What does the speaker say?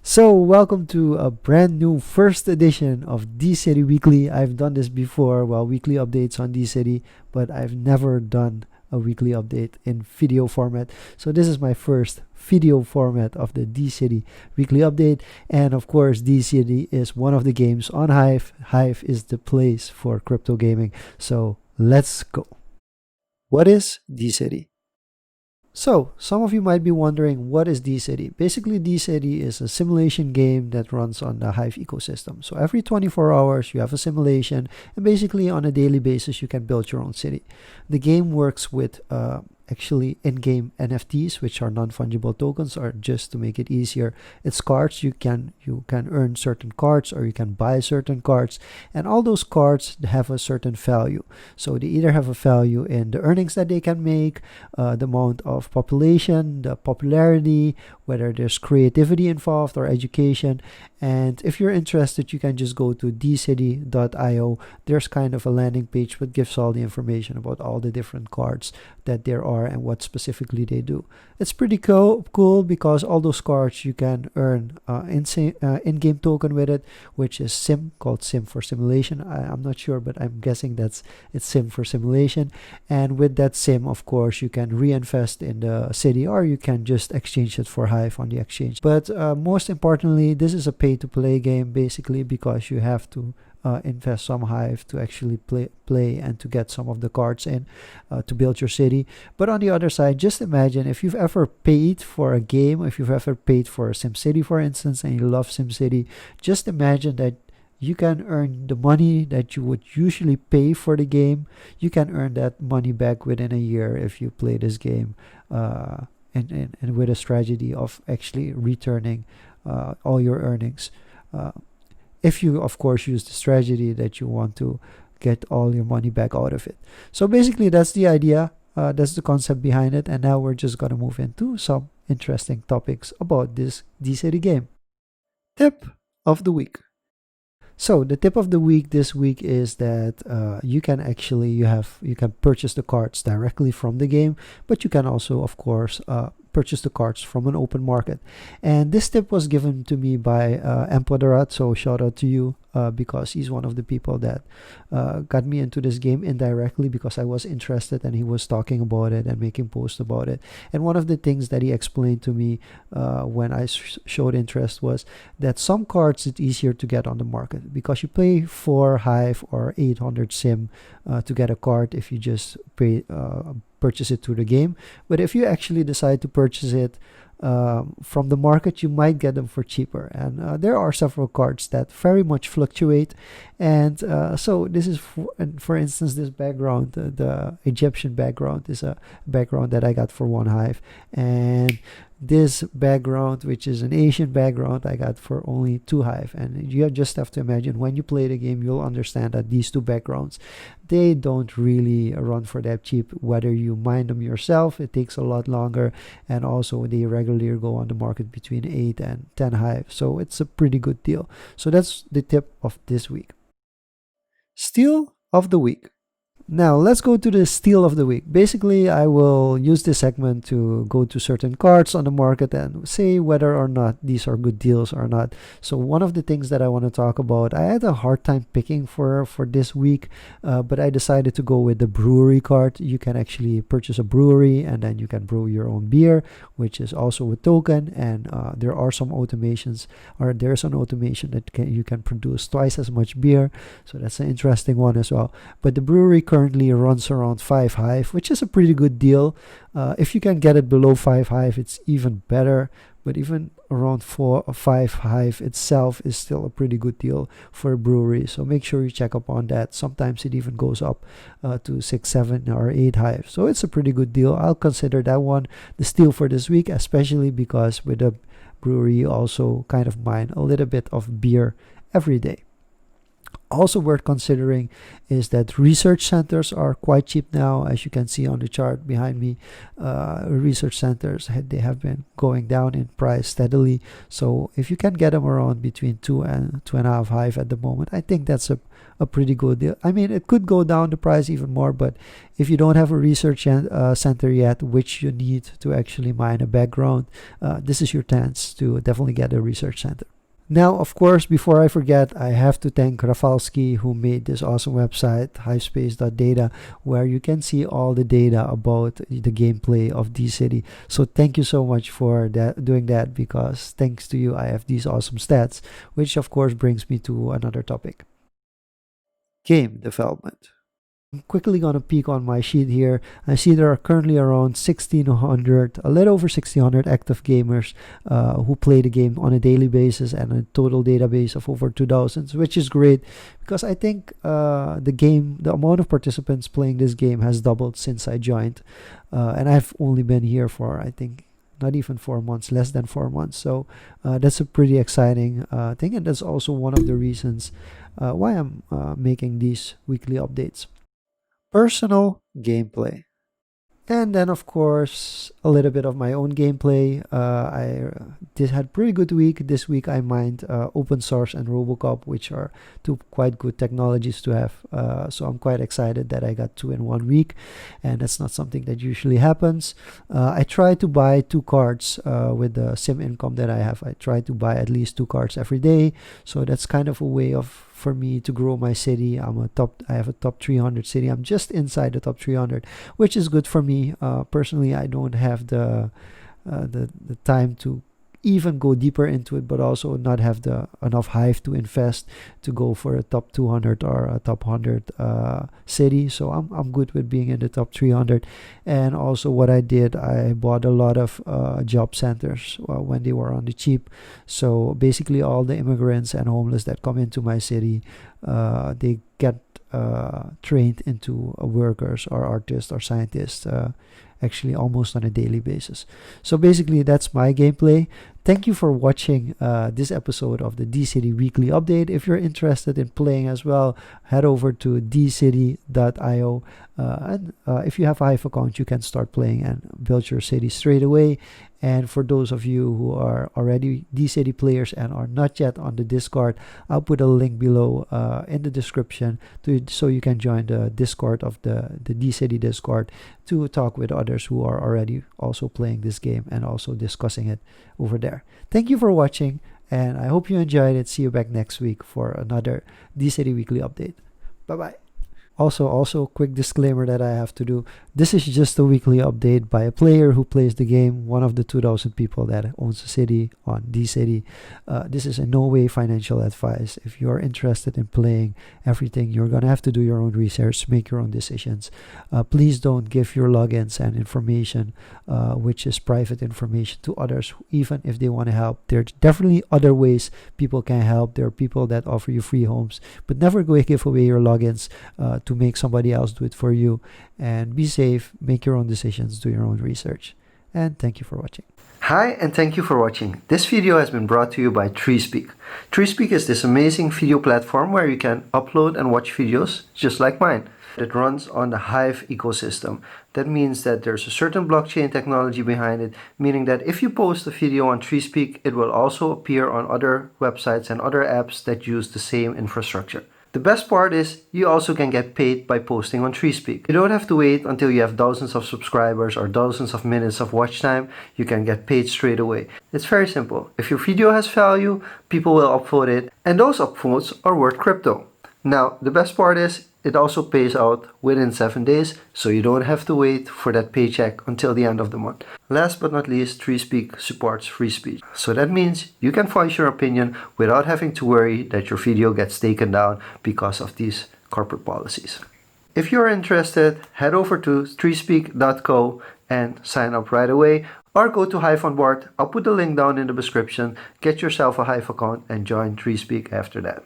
So, welcome to a brand new first edition of DCity Weekly. I've done this before, weekly updates on DCity, but I've never done a weekly update in video format. So, this is my first video format of the DCity Weekly Update. And of course, DCity is one of the games on Hive. Hive is the place for crypto gaming. So, let's go. What is DCity? So, some of you might be wondering, what is DCity? Basically, DCity is a simulation game that runs on the Hive ecosystem. So, every 24 hours, you have a simulation, and basically, on a daily basis, you can build your own city. The game works with actually in-game NFTs, which are non-fungible tokens, or just to make it easier, it's cards. You can earn certain cards, or you can buy certain cards, and all those cards have a certain value. So they either have a value in the earnings that they can make, the amount of population, the popularity, whether there's creativity involved or education. And if you're interested, you can just go to DCity.io. There's kind of a landing page that gives all the information about all the different cards that there are and what specifically they do. It's pretty cool because all those cards you can earn in-game token with it, which is SIM, called SIM for simulation. I'm not sure, but I'm guessing it's SIM for simulation. And with that SIM, of course, you can reinvest in the city, or you can just exchange it for Hive on the exchange. But most importantly, this is a pay-to-play game, basically, because you have to invest some Hive to actually play and to get some of the cards in to build your city. But on the other side, just imagine if you've ever paid for a game, if you've ever paid for SimCity, for instance, and you love SimCity, just imagine that you can earn the money that you would usually pay for the game. You can earn that money back within a year if you play this game and with a strategy of actually returning all your earnings. If you, of course, use the strategy that you want to get all your money back out of it. So basically, that's the idea. That's the concept behind it. And now we're just going to move into some interesting topics about this DCity game. Tip of the week. So the tip of the week this week is that you can purchase the cards directly from the game, but you can also, of course, purchase the cards from an open market. And this tip was given to me by Empoderat, so shout out to you because he's one of the people that got me into this game indirectly because I was interested and he was talking about it and making posts about it. And one of the things that he explained to me when I showed interest was that some cards it's easier to get on the market because you pay 4 Hive or 800 SIM to get a card if you just purchase it through the game. But if you actually decide to purchase it from the market, you might get them for cheaper. And there are several cards that very much fluctuate. And so this is, for instance, this background, the Egyptian background is a background that I got for 1 Hive. And this background, which is an Asian background, I got for only 2 Hive. And you just have to imagine when you play the game, you'll understand that these 2 backgrounds, they don't really run for that cheap. Whether you mine them yourself, it takes a lot longer. And also they regularly go on the market between 8 and 10 Hive. So it's a pretty good deal. So that's the tip of this week. Steal of the week. Now, let's go to the steal of the week. Basically, I will use this segment to go to certain cards on the market and say whether or not these are good deals or not. So one of the things that I want to talk about, I had a hard time picking for this week, but I decided to go with the brewery card. You can actually purchase a brewery and then you can brew your own beer, which is also a token. And there are some automations, or there's an automation that you can produce twice as much beer. So that's an interesting one as well. But the brewery currently runs around 5 Hive, which is a pretty good deal. If you can get it below 5 Hive, it's even better. But even around 4 or 5 Hive itself is still a pretty good deal for a brewery. So make sure you check up on that. Sometimes it even goes up to 6, 7, or 8 Hive. So it's a pretty good deal. I'll consider that one the steal for this week, especially because with a brewery, you also kind of mine a little bit of beer every day. Also worth considering is that research centers are quite cheap now, as you can see on the chart behind me. Research centers, they have been going down in price steadily. So if you can get them around between 2 and 2.5 Hive at the moment, I think that's a pretty good deal. I mean, it could go down the price even more, but if you don't have a research center yet, which you need to actually mine a background, this is your chance to definitely get a research center. Now, of course, before I forget, I have to thank Rafalski, who made this awesome website, hivespace.data, where you can see all the data about the gameplay of DCity. So thank you so much for doing that, because thanks to you, I have these awesome stats, which of course brings me to another topic. Game development. I'm quickly going to peek on my sheet here. I see there are currently around 1,600, a little over 1,600 active gamers who play the game on a daily basis, and a total database of over 2,000, which is great, because I think the amount of participants playing this game has doubled since I joined, and I've only been here for, I think, not even 4 months, less than 4 months. So that's a pretty exciting thing, and that's also one of the reasons why I'm making these weekly updates. Personal gameplay. And then, of course, a little bit of my own gameplay. I had pretty good week. This week I mined open source and Robocop, which are two quite good technologies to have. So I'm quite excited that I got 2 in 1 week, and that's not something that usually happens. I try to buy 2 cards with the sim income that I have. I try to buy at least 2 cards every day. So that's kind of a way for me to grow my city. I have a top 300 city. I'm just inside the top 300, which is good for me. Personally, I don't have the time to even go deeper into it, but also not have enough Hive to invest to go for a top 200 or a top 100 city. So I'm good with being in the top 300. And also what I did, I bought a lot of job centers when they were on the cheap. So basically all the immigrants and homeless that come into my city, they get trained into workers or artists or scientists, actually almost on a daily basis. So basically that's my gameplay. Thank you for watching this episode of the DCity Weekly Update. If you're interested in playing as well, head over to DCity.io. And if you have a Hive account, you can start playing and build your city straight away. And for those of you who are already DCity players and are not yet on the Discord, I'll put a link below in the description so you can join the Discord of the DCity Discord to talk with others who are already also playing this game and also discussing it over there. Thank you for watching, and I hope you enjoyed it. See you back next week for another DCity Weekly Update. Bye-bye. Also, quick disclaimer that I have to do. This is just a weekly update by a player who plays the game, one of the 2,000 people that owns a city on DCity. This is in no way financial advice. If you're interested in playing everything, you're going to have to do your own research, make your own decisions. Please don't give your logins and information, which is private information, to others, even if they want to help. There's definitely other ways people can help. There are people that offer you free homes, but never go give away your logins to make somebody else do it for you. And be safe, make your own decisions, do your own research. And thank you for watching. Hi, and thank you for watching. This video has been brought to you by TreeSpeak. TreeSpeak is this amazing video platform where you can upload and watch videos just like mine. It runs on the Hive ecosystem. That means that there's a certain blockchain technology behind it, meaning that if you post a video on TreeSpeak, it will also appear on other websites and other apps that use the same infrastructure. The best part is you also can get paid by posting on TreeSpeak. You don't have to wait until you have thousands of subscribers or thousands of minutes of watch time. You can get paid straight away. It's very simple. If your video has value, people will upvote it, and those upvotes are worth crypto. Now, the best part is it also pays out within 7 days, so you don't have to wait for that paycheck until the end of the month. Last but not least, TreeSpeak supports free speech. So that means you can voice your opinion without having to worry that your video gets taken down because of these corporate policies. If you're interested, head over to treespeak.co and sign up right away, or go to Hive on board. I'll put the link down in the description. Get yourself a Hive account and join TreeSpeak after that.